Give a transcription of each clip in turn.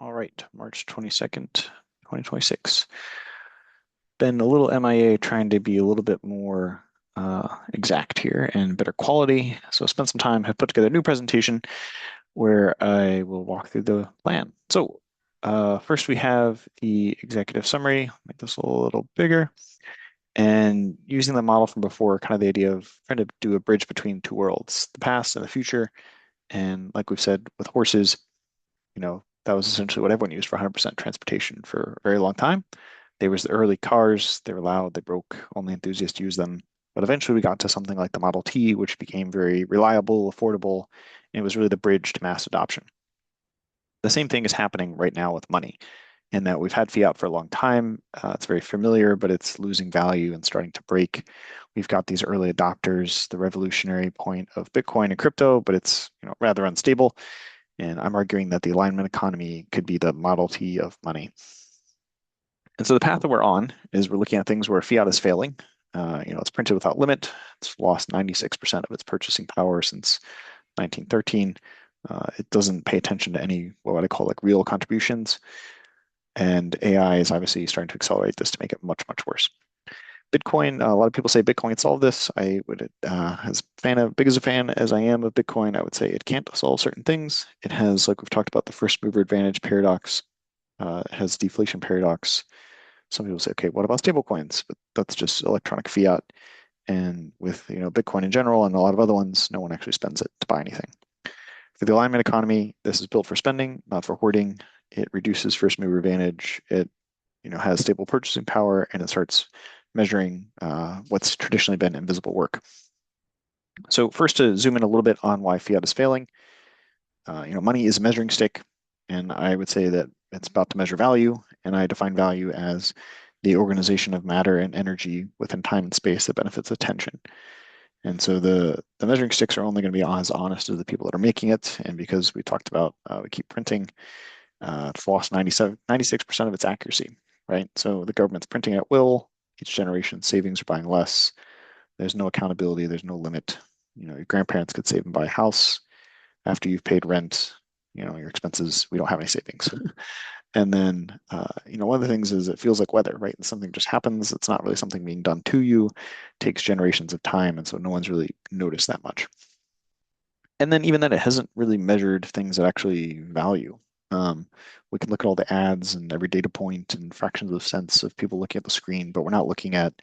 All right, March 22nd, 2026. Been a little MIA trying to be a little bit more exact here and better quality. So spent some time, have put together a new presentation where I will walk through the plan. So first we have the executive summary, make this a little bigger. And using the model from before, kind of the idea of trying to do a bridge between two worlds, the past and the future. And like we've said with horses, that was essentially what everyone used for 100% transportation for a very long time. They was the early cars. They were loud. They broke. Only enthusiasts used them. But eventually we got to something like the Model T, which became very reliable, affordable, and it was really the bridge to mass adoption. The same thing is happening right now with money, in that we've had fiat for a long time. It's very familiar, but it's losing value and starting to break. We've got these early adopters, the revolutionary point of Bitcoin and crypto, but it's rather unstable. And I'm arguing that the alignment economy could be the Model T of money. And so the path that we're on is we're looking at things where fiat is failing. It's printed without limit. It's lost 96% of its purchasing power since 1913. It doesn't pay attention to any what I call like real contributions. And AI is obviously starting to accelerate this to make it much, much worse. Bitcoin, a lot of people say Bitcoin solved this. I would, big as a fan as I am of Bitcoin, I would say it can't solve certain things. It has, like we've talked about, the first mover advantage paradox. It has deflation paradox. Some people say, okay, what about stablecoins? But that's just electronic fiat. And with Bitcoin in general and a lot of other ones, no one actually spends it to buy anything. For the alignment economy, this is built for spending, not for hoarding. It reduces first mover advantage. It has stable purchasing power, and it starts measuring what's traditionally been invisible work. So first, to zoom in a little bit on why fiat is failing. Money is a measuring stick, and I would say that it's about to measure value, and I define value as the organization of matter and energy within time and space that benefits attention. And so the measuring sticks are only going to be as honest as the people that are making it. And because we talked about we keep printing, it's lost 96% of its accuracy, right? So the government's printing at will. Each generation savings are buying less. There's no accountability. There's no limit. Your grandparents could save and buy a house. After you've paid rent, your expenses, we don't have any savings. And then, one of the things is it feels like weather, right? And something just happens. It's not really something being done to you. It takes generations of time. And so no one's really noticed that much. And then even then, it hasn't really measured things that actually value. We can look at all the ads and every data point and fractions of cents of people looking at the screen, but we're not looking at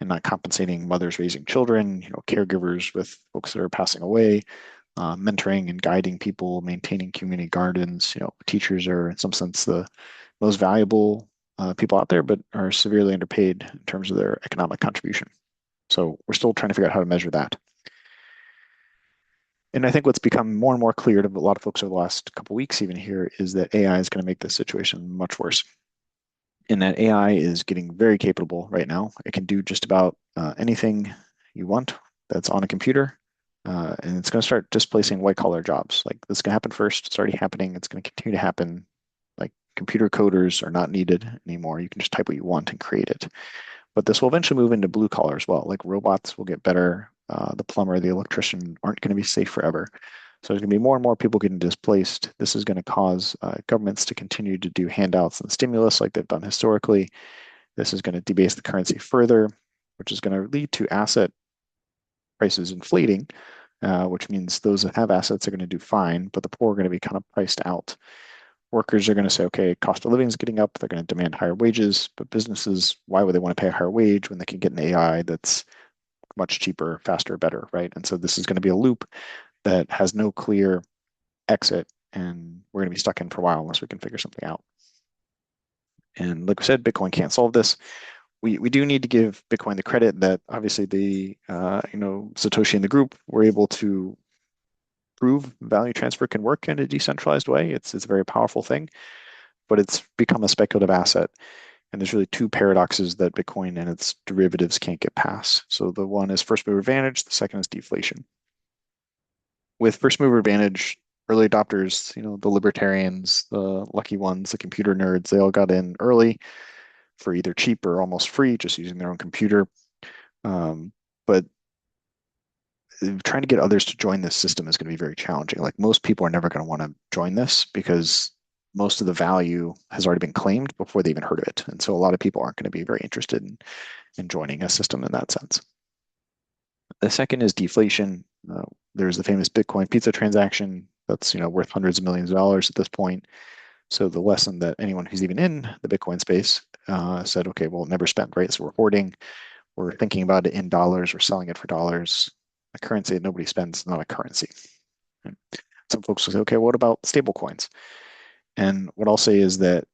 and not compensating mothers raising children, caregivers with folks that are passing away, mentoring and guiding people, maintaining community gardens. Teachers are in some sense the most valuable people out there, but are severely underpaid in terms of their economic contribution. So we're still trying to figure out how to measure that. And I think what's become more and more clear to a lot of folks over the last couple of weeks, even here, is that AI is going to make this situation much worse. In that AI is getting very capable right now. It can do just about anything you want that's on a computer. And it's going to start displacing white collar jobs. Like this is going to happen first. It's already happening. It's going to continue to happen. Like computer coders are not needed anymore. You can just type what you want and create it. But this will eventually move into blue collar as well. Like robots will get better. The plumber, the electrician aren't going to be safe forever. So there's going to be more and more people getting displaced. This is going to cause governments to continue to do handouts and stimulus like they've done historically. This is going to debase the currency further, which is going to lead to asset prices inflating, which means those that have assets are going to do fine, but the poor are going to be kind of priced out. Workers are going to say, okay, cost of living is getting up. They're going to demand higher wages, but businesses, why would they want to pay a higher wage when they can get an AI that's much cheaper, faster, better, right? And so this is going to be a loop that has no clear exit, and we're going to be stuck in for a while unless we can figure something out. And like we said, Bitcoin can't solve this. We do need to give Bitcoin the credit that obviously the Satoshi and the group were able to prove value transfer can work in a decentralized way. It's a very powerful thing, but it's become a speculative asset. And there's really two paradoxes that Bitcoin and its derivatives can't get past. So the one is first mover advantage, the second is deflation. With first mover advantage, early adopters, the libertarians, the lucky ones, the computer nerds, they all got in early for either cheap or almost free, just using their own computer. But trying to get others to join this system is going to be very challenging. Like most people are never going to want to join this because most of the value has already been claimed before they even heard of it. And so a lot of people aren't going to be very interested in joining a system in that sense. The second is deflation. There's the famous Bitcoin pizza transaction that's worth hundreds of millions of dollars at this point. So the lesson that anyone who's even in the Bitcoin space said, okay, well, never spend, right? So we're hoarding, we're thinking about it in dollars, we're selling it for dollars. A currency that nobody spends is not a currency. Right? Some folks will say, okay, what about stable coins? And what I'll say is that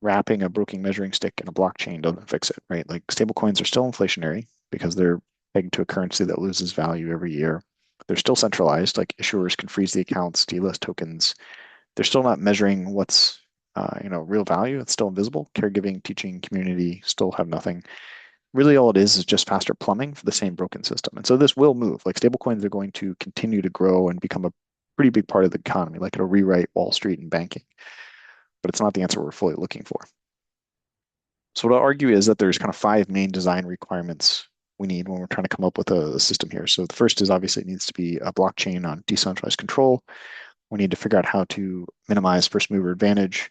wrapping a broken measuring stick in a blockchain doesn't fix it, right? Like stable coins are still inflationary because they're pegged to a currency that loses value every year. They're still centralized, like issuers can freeze the accounts, delist tokens. They're still not measuring what's real value. It's still invisible. Caregiving, teaching, community still have nothing. Really, all it is just faster plumbing for the same broken system. And so this will move. Like stablecoins are going to continue to grow and become a pretty big part of the economy. Like it'll rewrite Wall Street and banking, but it's not the answer we're fully looking for. So what I'll argue is that there's kind of five main design requirements we need when we're trying to come up with a system here. So the first is obviously it needs to be a blockchain on decentralized control. We need to figure out how to minimize first mover advantage.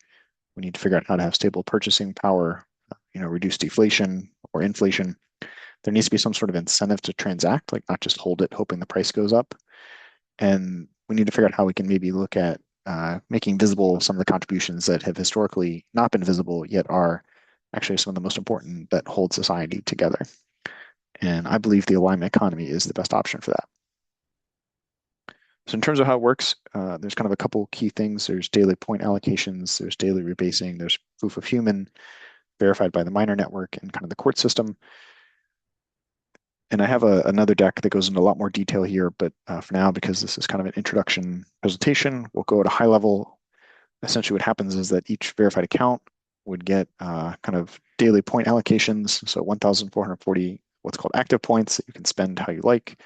We need to figure out how to have stable purchasing power, reduce deflation or inflation. There needs to be some sort of incentive to transact, like not just hold it hoping the price goes up. And we need to figure out how we can maybe look at making visible some of the contributions that have historically not been visible yet are actually some of the most important that hold society together. And I believe the alignment economy is the best option for that. So in terms of how it works, there's kind of a couple key things. There's daily point allocations, there's daily rebasing, there's proof of human, verified by the miner network, and kind of the court system. And I have another deck that goes into a lot more detail here, but for now, because this is kind of an introduction presentation, we'll go at a high level. Essentially what happens is that each verified account would get kind of daily point allocations. So 1,440 what's called active points that you can spend how you like.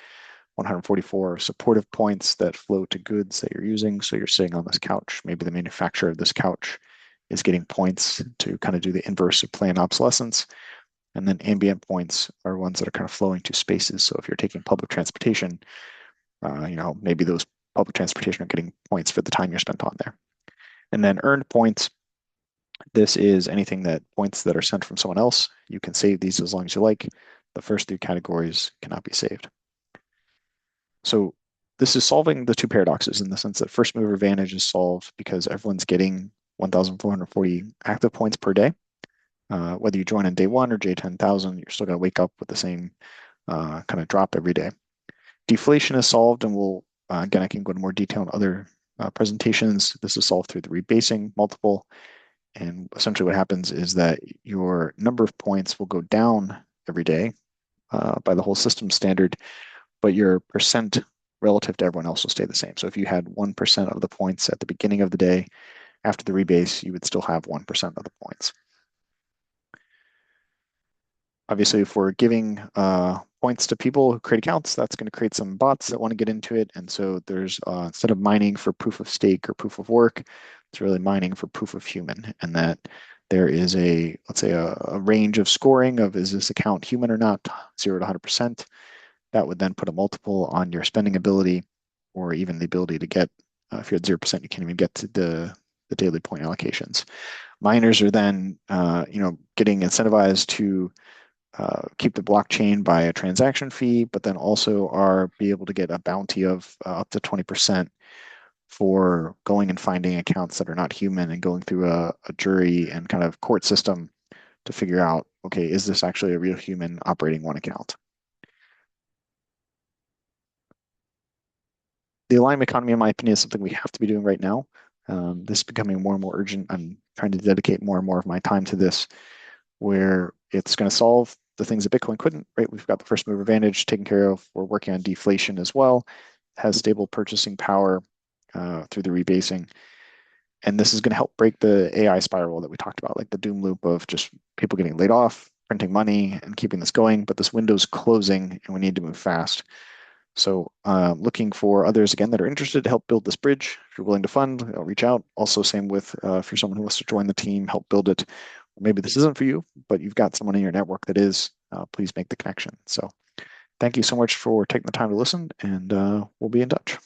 144 supportive points that flow to goods that you're using. So you're sitting on this couch. Maybe the manufacturer of this couch is getting points to kind of do the inverse of planned obsolescence. And then ambient points are ones that are kind of flowing to spaces. So if you're taking public transportation, maybe those public transportation are getting points for the time you're spent on there. And then earned points, this is anything that points that are sent from someone else. You can save these as long as you like. The first three categories cannot be saved. So this is solving the two paradoxes in the sense that first mover advantage is solved because everyone's getting 1,440 active points per day. Whether you join on day one or J10,000, you're still going to wake up with the same kind of drop every day. Deflation is solved, and we'll, again, I can go into more detail in other presentations. This is solved through the rebasing multiple. And essentially what happens is that your number of points will go down every day by the whole system standard, but your percent relative to everyone else will stay the same. So if you had 1% of the points at the beginning of the day, after the rebase, you would still have 1% of the points. Obviously, if we're giving points to people who create accounts, that's going to create some bots that want to get into it. And so there's, instead of mining for proof of stake or proof of work, it's really mining for proof of human. And that there is let's say a range of scoring of is this account human or not, 0 to 100%. That would then put a multiple on your spending ability or even the ability to get, if you're at 0%, you can't even get to the daily point allocations. Miners are then, getting incentivized to keep the blockchain by a transaction fee, but then also be able to get a bounty of up to 20% for going and finding accounts that are not human and going through a jury and kind of court system to figure out, okay, is this actually a real human operating one account? The alignment economy, in my opinion, is something we have to be doing right now. This is becoming more and more urgent. I'm trying to dedicate more and more of my time to this, where it's going to solve the things that Bitcoin couldn't, right? We've got the first mover advantage taken care of. We're working on deflation as well. It has stable purchasing power through the rebasing. And this is going to help break the AI spiral that we talked about, like the doom loop of just people getting laid off, printing money, and keeping this going. But this window's closing, and we need to move fast. So looking for others, again, that are interested to help build this bridge. If you're willing to fund, I'll reach out. Also, same with if you're someone who wants to join the team, help build it. Maybe this isn't for you, but you've got someone in your network that is, please make the connection. So thank you so much for taking the time to listen, and we'll be in touch.